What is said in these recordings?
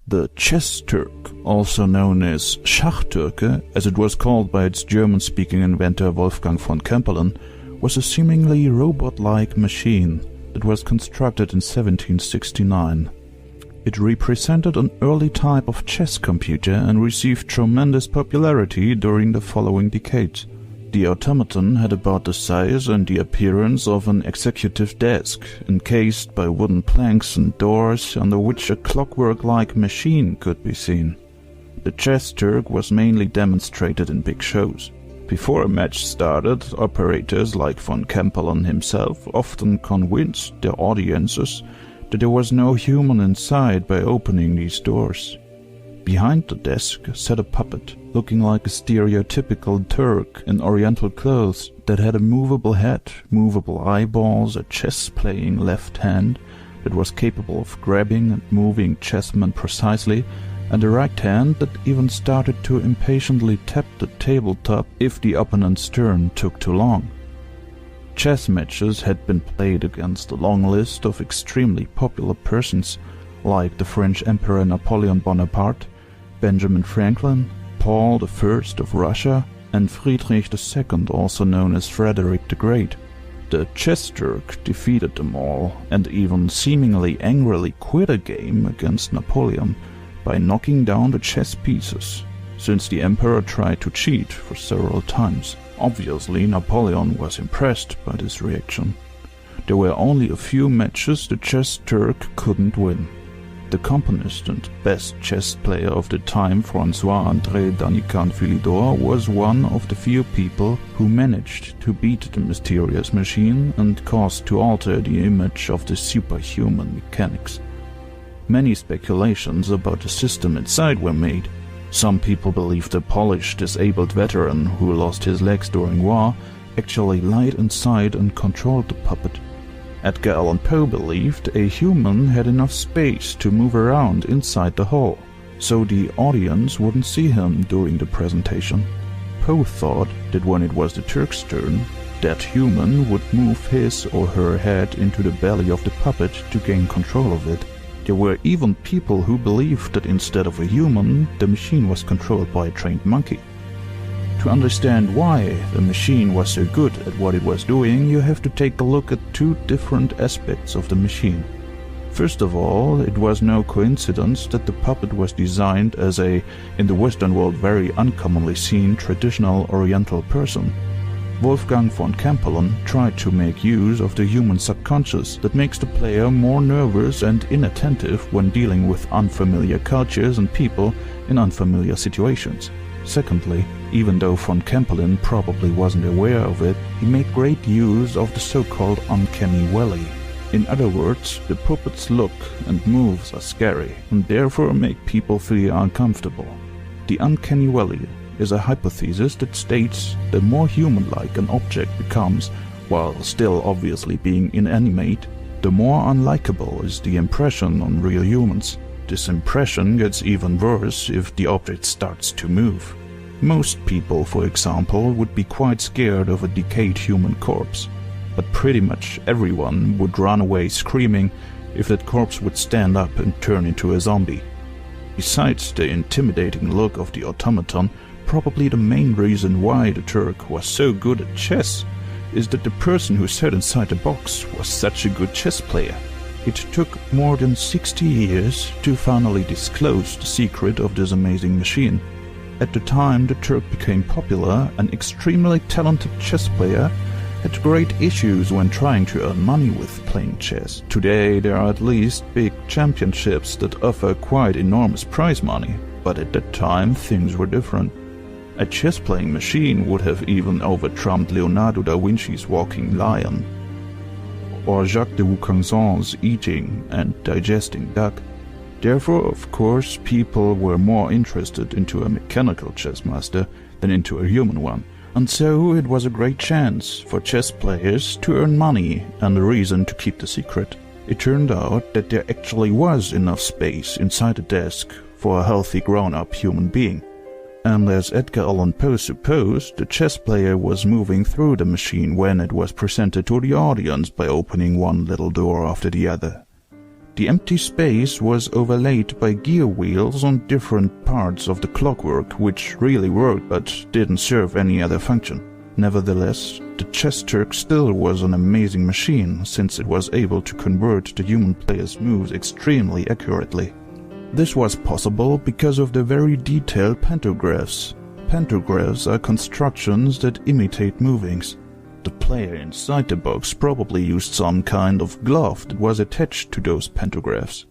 The chess Turk, also known as Schachtürke, as it was called by its German-speaking inventor Wolfgang von Kempelen, was a seemingly robot-like machine that was constructed in 1769. It represented an early type of chess computer and received tremendous popularity during the following decades. The automaton had about the size and the appearance of an executive desk, encased by wooden planks and doors under which a clockwork-like machine could be seen. The chess Turk was mainly demonstrated in big shows. Before a match started, operators like von Kempelen himself often convinced their audiences that there was no human inside by opening these doors. Behind the desk sat a puppet, looking like a stereotypical Turk in oriental clothes that had a movable head, movable eyeballs, a chess-playing left hand that was capable of grabbing and moving chessmen precisely, and a right hand that even started to impatiently tap the tabletop if the opponent's turn took too long. Chess matches had been played against a long list of extremely popular persons, like the French Emperor Napoleon Bonaparte, Benjamin Franklin, Paul I of Russia, and Friedrich II, also known as Frederick the Great. The chess Turk defeated them all, and even seemingly angrily quit a game against Napoleon by knocking down the chess pieces, since the emperor tried to cheat for several times. Obviously, Napoleon was impressed by this reaction. There were only a few matches the chess Turk couldn't win. The componist and best chess player of the time, François-André Danican-Philidor, was one of the few people who managed to beat the mysterious machine and caused to alter the image of the superhuman mechanics. Many speculations about the system inside were made. Some people believed the Polish disabled veteran who lost his legs during war actually lied inside and controlled the puppet. Edgar Allan Poe believed a human had enough space to move around inside the hole, so the audience wouldn't see him during the presentation. Poe thought that when it was the Turk's turn, that human would move his or her head into the belly of the puppet to gain control of it. There were even people who believed that instead of a human, the machine was controlled by a trained monkey. To understand why the machine was so good at what it was doing, you have to take a look at two different aspects of the machine. First of all, it was no coincidence that the puppet was designed as a, in the Western world very uncommonly seen, traditional Oriental person. Wolfgang von Kempelen tried to make use of the human subconscious that makes the player more nervous and inattentive when dealing with unfamiliar cultures and people in unfamiliar situations. Secondly, even though von Kempelen probably wasn't aware of it, he made great use of the so-called uncanny valley. In other words, the puppet's look and moves are scary and therefore make people feel uncomfortable. The uncanny valley is a hypothesis that states the more human-like an object becomes, while still obviously being inanimate, the more unlikable is the impression on real humans. This impression gets even worse if the object starts to move. Most people, for example, would be quite scared of a decayed human corpse, but pretty much everyone would run away screaming if that corpse would stand up and turn into a zombie. Besides the intimidating look of the automaton, probably the main reason why the Turk was so good at chess is that the person who sat inside the box was such a good chess player. It took more than 60 years to finally disclose the secret of this amazing machine. At the time the Turk became popular, an extremely talented chess player had great issues when trying to earn money with playing chess. Today there are at least big championships that offer quite enormous prize money, but at that time things were different. A chess-playing machine would have even over-trumped Leonardo da Vinci's walking lion, or Jacques de Vaucanson's eating and digesting duck. Therefore, of course, people were more interested into a mechanical chess master than into a human one, and so it was a great chance for chess players to earn money and a reason to keep the secret. It turned out that there actually was enough space inside the desk for a healthy grown-up human being. And as Edgar Allan Poe supposed, the chess player was moving through the machine when it was presented to the audience by opening one little door after the other. The empty space was overlaid by gear wheels on different parts of the clockwork, which really worked but didn't serve any other function. Nevertheless, the chess Turk still was an amazing machine, since it was able to convert the human player's moves extremely accurately. This was possible because of the very detailed pantographs. Pantographs are constructions that imitate movings. The player inside the box probably used some kind of glove that was attached to those pantographs.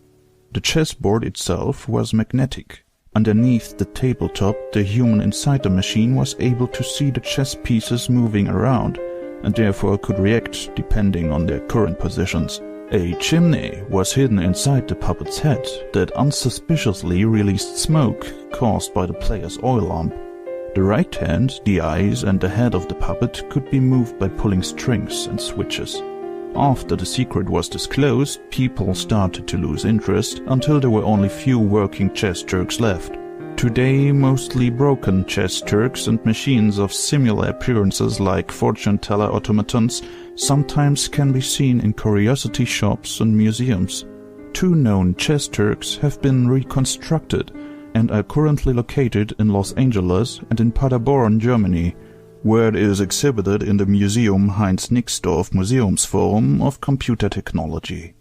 The chessboard itself was magnetic. Underneath the tabletop, the human inside the machine was able to see the chess pieces moving around, and therefore could react depending on their current positions. A chimney was hidden inside the puppet's head that unsuspiciously released smoke caused by the player's oil lamp. The right hand, the eyes, and the head of the puppet could be moved by pulling strings and switches. After the secret was disclosed, people started to lose interest until there were only few working chess Turks left. Today, mostly broken chess Turks and machines of similar appearances like fortune teller automatons sometimes can be seen in curiosity shops and museums. 2 known chess Turks have been reconstructed and are currently located in Los Angeles and in Paderborn, Germany, where it is exhibited in the Museum Heinz Nixdorf Museumsforum of Computer Technology.